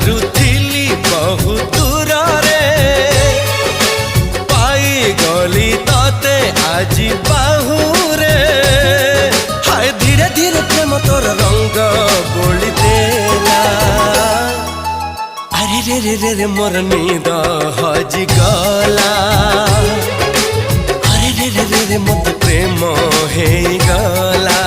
बाहारुथिली बहु दूर रे पाई गली तते आजी बाहुरे हाय धीरे धीरे प्रेम तोर रंग बोली देला अरे रे रे रे रे मोर नींद हजी गला अरे रे रे रे रे मत प्रेम हे गला।